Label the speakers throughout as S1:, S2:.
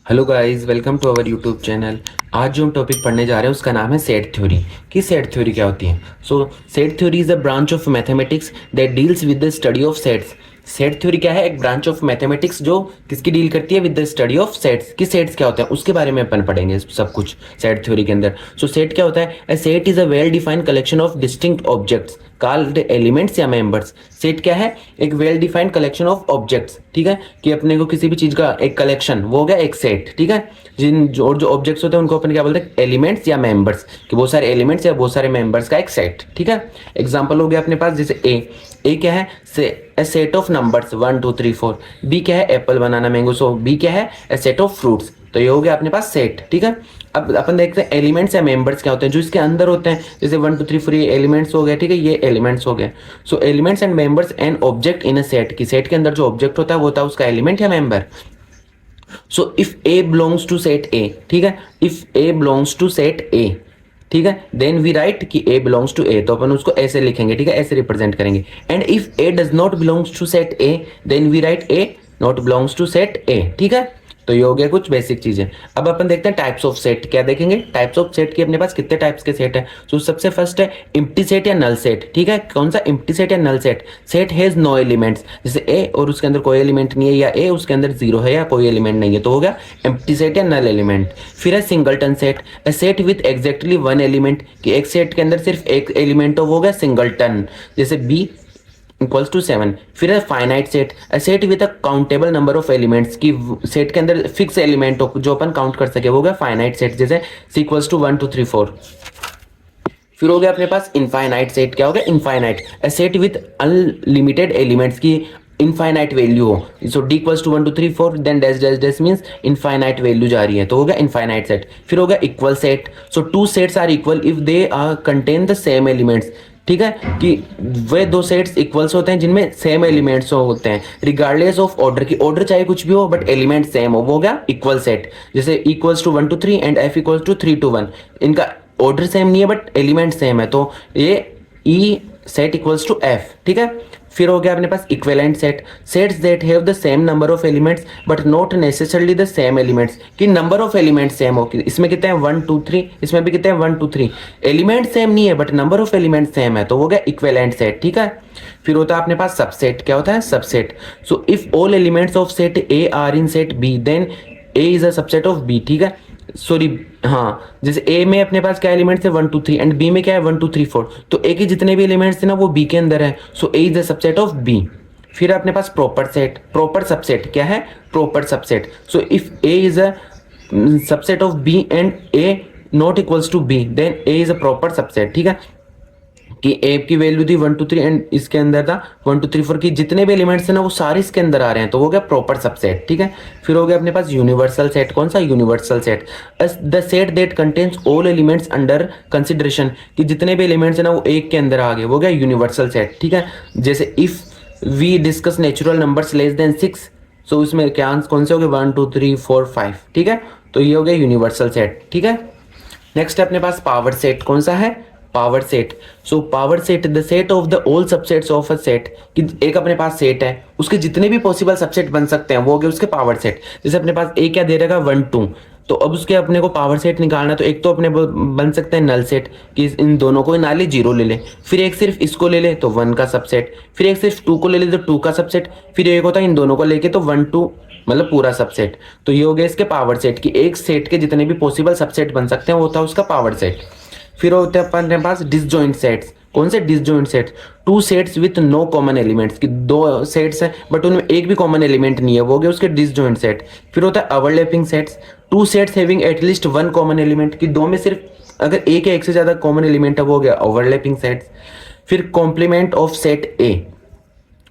S1: Hello guys, welcome to our YouTube channel. आज जो हम टॉपिक पढ़ने जा रहे हैं उसका नाम है सेट थ्योरी। कि सेट थ्योरी क्या होती है? Set theory is a branch of mathematics that deals with the study of sets. Set theory क्या है? एक ब्रांच ऑफ मैथमेटिक्स जो किसकी डील करती है? With the study of sets. कि सेट्स क्या होता है उसके बारे में अपन पढ़ेंगे सब कुछ सेट थ्योरी के अंदर। सेट क्या होता है? A set is a well defined collection of distinct objects called elements या मेंबर्स। सेट क्या है? एक well defined collection of objects. ठीक है, कि अपने को किसी भी चीज का एक कलेक्शन, वो हो गया एक सेट। ठीक है, जो ऑब्जेक्ट्स होते हैं उनको अपन क्या बोलते हैं? एलिमेंट्स या मेंबर्स। कि बहुत सारे एलिमेंट्स या बहुत सारे मेंबर्स का एक सेट। ठीक है, एग्जांपल हो गया अपने पास जैसे ए क्या है? A set of numbers 1 2 3 4। B क्या है? Apple banana mango. So B क्या है? A set of fruits. तो ये हो गया अपने पास सेट। ठीक है, अब अपन देखते हैं एलिमेंट्स या मेंबर्स क्या होते हैं जो इसके अंदर होते हैं। जैसे 1 2 3 4 ये एलिमेंट्स हो गए। ठीक है, ये एलिमेंट्स हो गए। Elements and members and object in a set. की सेट के अंदर जो ऑब्जेक्ट होता है वो होता है उसका एलिमेंट या member. If A belongs to set A, ठीक है, if A belongs to set A, ठीक है, देन वी राइट कि ए बिलोंग्स टू ए, तो अपन उसको ऐसे लिखेंगे। ठीक है, ऐसे रिप्रेजेंट करेंगे। And if A does not belongs to set A, then we write A not belongs to set A. ठीक है, तो ये हो गया कुछ बेसिक चीजें। अब अपन देखते हैं टाइप्स ऑफ सेट क्या देखेंगे। टाइप्स ऑफ सेट के अपने पास कितने टाइप्स के सेट है? सबसे फर्स्ट है इम्प्टी सेट या नल सेट। ठीक है, कौन सा? इम्प्टी सेट या null set. Set has no elements, जैसे ए और उसके अंदर कोई एलिमेंट नहीं है, या ए उसके अंदर जीरो है या कोई एलिमेंट नहीं है, तो हो गया एम्प्टी सेट या नल एलिमेंट। फिर है singleton set, A set with exactly one element. कि एक सेट के अंदर सिर्फ एक एलिमेंट हो गया सिंगलटन, जैसे बी इक्वल्स टू 7। फिर है finite set, a set with a countable number of elements. की सेट के अंदर फिक्स एलिमेंट हो जो अपन काउंट कर सके, वो हो गया फाइनाइट सेट, जैसे सी इक्वल्स टू 1 2 3 4। फिर हो गया अपने पास इनफाइनाइट सेट। क्या हो गया? Infinite, a set with unlimited elements की इनफाइनाइट वैल्यू हो। D equals to 1 2 3 4 then dash dash dash means infinite value जा रही है, तो हो गया इनफाइनाइट सेट। फिर हो गया equal set, two sets are equal if they are contain the same elements. ठीक है, कि वे दो सेट्स इक्वल्स होते हैं जिनमें सेम एलिमेंट्स होते हैं रिगार्डलेस ऑफ ऑर्डर। की ऑर्डर चाहे कुछ भी हो बट एलिमेंट सेम हो, वो हो गया इक्वल सेट। जैसे equals to 1 2 3 and F equals to 3 2 1, इनका ऑर्डर सेम नहीं है बट एलिमेंट सेम है, तो ये E set equals to F. ठीक है, फिर हो गया अपने पास equivalent set, sets that have the same number of elements but not necessarily the same elements. कि नंबर ऑफ एलिमेंट्स सेम हो, इसमें कितने हैं 1 2 3, इसमें भी कितने हैं 1 2 3, एलिमेंट सेम नहीं है but number of element same है, तो हो गया इक्विवेलेंट सेट। ठीक है, फिर होता है अपने पास सबसेट। क्या होता है? Subset, if all elements of set A are in set B then A is a subset of B. ठीक है, सॉरी, हाँ, जैसे ए में अपने पास क्या एलिमेंट्स है 1 2 3 एंड बी में क्या है 1 2 3 4, तो ए के जितने भी एलिमेंट्स थे ना वो बी के अंदर है, A is the subset of B. फिर अपने पास प्रॉपर सेट, प्रॉपर सबसेट क्या है? Proper subset, if A is a subset of B and A not equals to B then A is a proper subset. ठीक है, कि ए की value थी 1 2 3 एंड इसके अंदर था 1 2 3 4 की जितने भी एलिमेंट्स हैं ना वो सारे इसके अंदर आ रहे हैं, तो हो गया प्रॉपर सबसेट। ठीक है, फिर हो गया अपने पास यूनिवर्सल सेट। कौन सा? Universal set, the set that contains all elements under consideration. कि जितने भी एलिमेंट्स हैं ना वो एक के अंदर आ गए, वो गया यूनिवर्सल सेट। ठीक है, जैसे if we discuss natural numbers less than 6, इसमें क्या कौन से हो गए 1 2 3 4 5। ठीक है, तो ये हो गया यूनिवर्सल सेट। ठीक है, नेक्स्ट अपने पास पावर सेट। कौन सा है? Power set. Power set the set of the all subsets of a set. कि एक अपने पास सेट है उसके जितने भी पॉसिबल सबसेट बन सकते हैं वो हो गए उसके पावर सेट। जैसे अपने पास ए क्या दे रहेगा 1 2, तो अब उसके अपने को पावर सेट निकालना, तो एक तो अपने बन सकते हैं नल सेट कि इन दोनों को ना ले 0 ले ले, फिर एक सिर्फ इसको ले ले तो 1 का सबसेट, फिर एक सिर्फ 2 को ले ले तो 2 का सबसेट, फिर एक होता है इन दोनों को लेके तो 1 2 मतलब पूरा सबसेट। तो ये हो गया इसके पावर सेट कि एक सेट के जितने भी पॉसिबल सबसेट बन सकते हैं वो होता है उसका पावर सेट। फिर होते हैं अपने पास डिसजॉइंट सेट्स। कौन से? Disjoint sets, two sets with no common elements. कि दो सेट्स हैं बट उनमें एक भी कॉमन एलिमेंट नहीं है, वो हो गया उसके डिसजॉइंट सेट। फिर होता है overlapping sets, two sets having at least one common element. कि दो में सिर्फ अगर एक या एक से ज्यादा कॉमन एलिमेंट है, वो हो गया ओवरलैपिंग सेट्स। फिर complement of set A,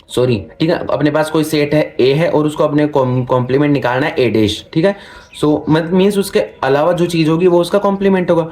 S1: sorry, ठीक है, अपने पास कोई सेट है ए है और उसको अपने कॉम्प्लीमेंट निकालना है ए डैश। ठीक है, मत मीन्स उसके अलावा जो चीज होगी वो उसका कॉम्प्लीमेंट होगा।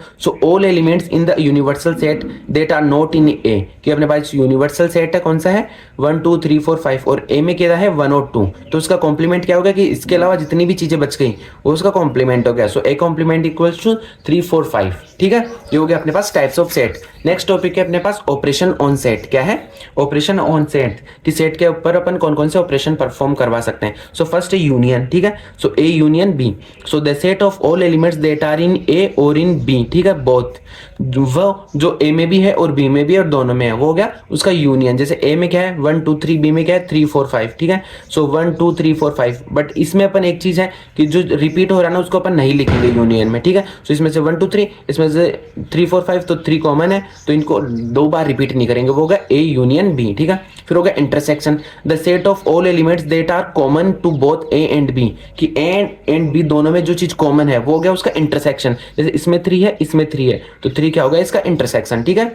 S1: All elements in the universal set that are not in A. कि अपने पास यूनिवर्सल सेट है कौन सा है 1 2 3 4 5 और ए में क्या है 1 और 2, तो उसका कॉम्प्लीमेंट क्या होगा? कि इसके अलावा जितनी भी चीजें बच गई वो उसका कॉम्प्लीमेंट हो गया। A complement equals to 3 4 5। ठीक है, ये हो गया अपने पास types of set. Next topic है अपने पास ऑपरेशन ऑन सेट। क्या है? Operation on set. कि सेट सेट के ऊपर अपन कौन कौन से ऑपरेशन परफॉर्म करवा सकते हैं। सो फर्स्ट है यूनियन, ठीक है। So A union B, so the set of all elements that are in A और इन बी, ठीक है, बोथ, वो जो ए में भी है और बी में भी है और दोनों में है, वो हो गया उसका यूनियन। जैसे ए में क्या है 1 2 3, बी में क्या है 3 4 5, ठीक है। सो 1 2 3 4 5, बट इसमें अपन एक चीज है कि जो रिपीट हो रहा है ना उसको अपन नहीं लिखेंगे यूनियन में, ठीक है। सो इसमें से 1 2 3, इसमें से 3 4 5, तो 3 कॉमन है तो इनको दो बार रिपीट नहीं करेंगे, वो होगा ए यूनियन बी, ठीक है। फिर होगा intersection, the set of all elements that are common to both A and B, कि ए एंड बी दोनों में जो चीज कॉमन है वो हो गया उसका इंटरसेक्शन। जैसे इसमें 3 है इसमें 3 है तो 3 क्या होगा इसका इंटरसेक्शन, ठीक है।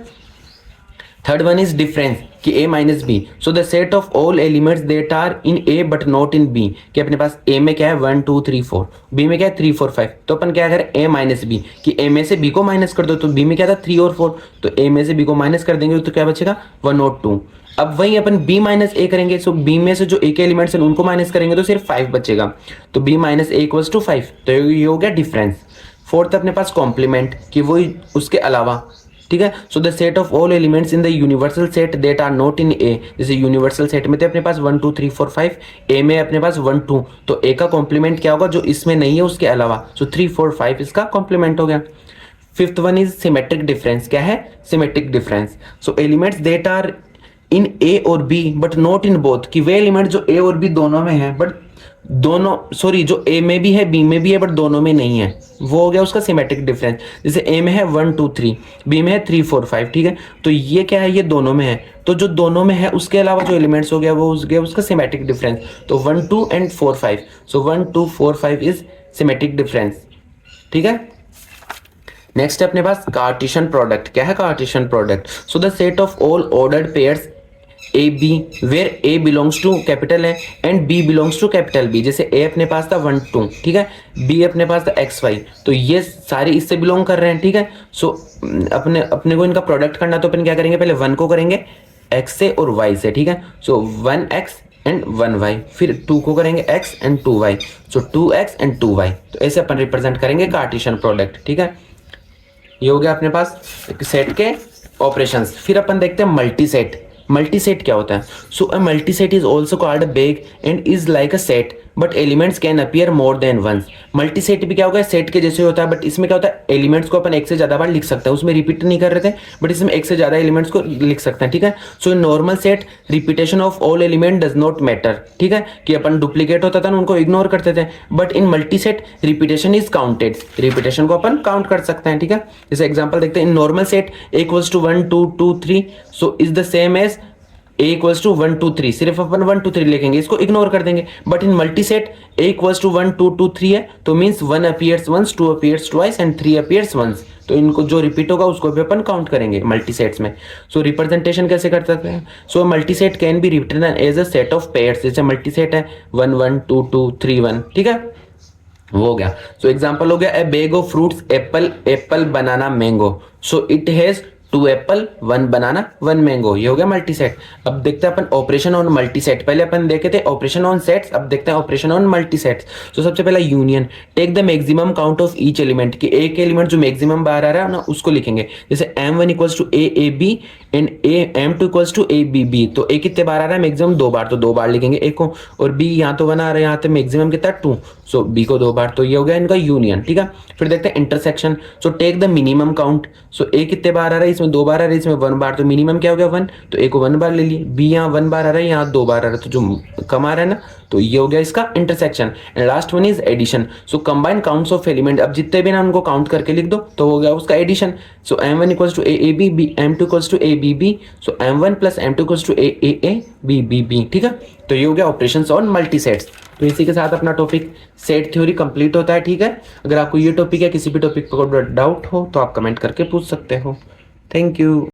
S1: थर्ड वन इज डिफरेंस, कि a minus B, so the set of all elements that are in a but not in b, कि अपने पास a में क्या है 1 2 3 4, b में क्या है 3 4 5, तो अपन क्या करें a माइनस बी, कि a में से b को माइनस कर दो, तो b में क्या था 3 और 4, तो a में से b को माइनस कर देंगे तो क्या बचेगा 1 और 2। अब वही अपन b माइनस a करेंगे, सो b में से जो a के एलिमेंट्स हैं उनको माइनस करेंगे तो सिर्फ 5 बचेगा, तो b minus a equals to 5, तो ये हो गया डिफरेंस। फोर्थ अपने पास कॉम्प्लीमेंट, कि वही उसके अलावा, ठीक है। So the set of all elements in the universal set that are not in A, जैसे यूनिवर्सल सेट में थे अपने पास 1 2 3 4 5, ए में अपने पास 1 2, तो ए का कॉम्प्लीमेंट क्या होगा जो इसमें नहीं है उसके अलावा, सो 3 4 5 इसका कॉम्प्लीमेंट हो गया। Fifth one is symmetric difference, क्या है symmetric difference, so elements that are in A और B but not in both, कि वे एलिमेंट जो ए और बी दोनों में है बट दोनों, सॉरी, जो ए में भी है बी में भी है बट दोनों में नहीं है, वो हो गया उसका सिमेट्रिक डिफरेंस। जैसे ए में है 1 2 3, बी में है 3 4 5, ठीक है, तो ये क्या है ये दोनों में है, तो जो दोनों में है उसके अलावा जो एलिमेंट्स हो गया वो हो गया उसका सिमेट्रिक डिफरेंस, तो 1 2 and 4 5, so 1 2 4 5 is symmetric difference, ठीक है। नेक्स्ट है अपने पास कार्टेशियन प्रोडक्ट, क्या है Cartesian product, so the set of all ordered pairs A B where A belongs to capital है and B belongs to capital B, जैसे A अपने पास था 1 2, ठीक है, बी अपने पास था एक्स वाई, तो ये सारे इससे बिलोंग कर रहे हैं, ठीक है। सो अपने को इनका प्रोडक्ट करना, तो अपन क्या करेंगे पहले 1 को करेंगे एक्स से और वाई से, ठीक है, सो 1 एक्स एंड 1 वाई, फिर 2 को करेंगे x and 2 Y, so 2 X and 2 Y, तो ऐसे अपन रिप्रेजेंट करेंगे कार्टेशियन प्रोडक्ट, ठीक है। ये हो गया अपने पास सेट के ऑपरेशंस। फिर अपन देखते हैं मल्टी सेट। मल्टी सेट क्या होता है, so a multi set is also called a bag and is like a set but elements can appear more than once. Multi set भी क्या होगा सेट के जैसे होता है, बट इसमें क्या होता है एलिमेंट्स को अपन एक से ज्यादा बार लिख सकते हैं, उसमें रिपीट नहीं कर रहे थे बट इसमें एक से ज्यादा एलिमेंट्स को लिख सकते हैं, ठीक है। So in normal set repetition of all element does not matter, ठीक है, कि अपन डुप्लीकेट होता था ना उनको इग्नोर करते थे, but in multi set repetition is counted, repetition को अपन काउंट कर सकते हैं, ठीक है। जैसे एग्जाम्पल देखते हैं, in normal set A equals to 1 2 2 3, so is the same as a equals to 1 2 3, सिर्फ अपन 1 2 3 लिखेंगे, इसको इग्नोर कर देंगे, but in multi set a equals to 1 2 2 3 है, तो means 1 appears once, 2 appears twice and 3 appears once, तो इनको जो रिपीट होगा उसको भी अपन काउंट करेंगे मल्टी सेट्स में। सो रिप्रेजेंटेशन कैसे कर सकते हैं, so multi set can be written as a set of pairs, जैसे मल्टी सेट है 1 1 2 2 3 1, ठीक है, वो हो गया। सो एग्जांपल हो गया ए bag of fruits Apple Apple banana mango, so it has 2 Apple 1 banana 1 mango, ये हो गया मल्टी सेट। अब देखते हैं अपन ऑपरेशन ऑन मल्टी सेट, पहले अपन देखे थे ऑपरेशन ऑन सेट्स, अब देखते हैं ऑपरेशन ऑन मल्टी सेट्स। तो सबसे पहला union, take the maximum count of each element, कि एक एलिमेंट जो मैक्सिमम बाहर आ रहा है ना उसको लिखेंगे, जैसे m1 equals to A B and m2 equals to A B B, तो ए कितने बार आ रहा है मैक्सिमम 2 बार, तो 2 बार लिखेंगे ए को, और बी यहाँ तो 1 आ रहा है, यहाँ तो मैक्सिमम कितना 2, सो बी को 2 बार, तो ये हो गया इनका यूनियन, ठीक है। फिर देखते हैं intersection, so take the minimum count, so A कितने बार आ रहा है इसमें 2 बार आ रहा है, इसमें 1 बार, तो मिनिमम क्या हो गया 1, तो ए को 1 बार ले लिए, बी यहाँ 1 बार आ रहा है यहाँ 2 बार आ रहा है, तो जो कम आ रहा है ना, तो ये हो गया इसका intersection. And last one is addition, so combine counts of element, अब जितने भी ना उनको काउंट करके लिख दो तो हो गया उसका addition. So m1 equals to A B B, m2 equals to A B B, so m1 plus m2 equals to A B B B, ठीक है। तो ये हो गया ऑपरेशंस ऑन मल्टी सेट्स। तो इसी के साथ अपना टॉपिक सेट थ्योरी कंप्लीट होता है, ठीक है। अगर आपको ये टॉपिक या किसी भी टॉपिक पर डाउट हो तो आप कमेंट करके पूछ सकते हो। Thank you.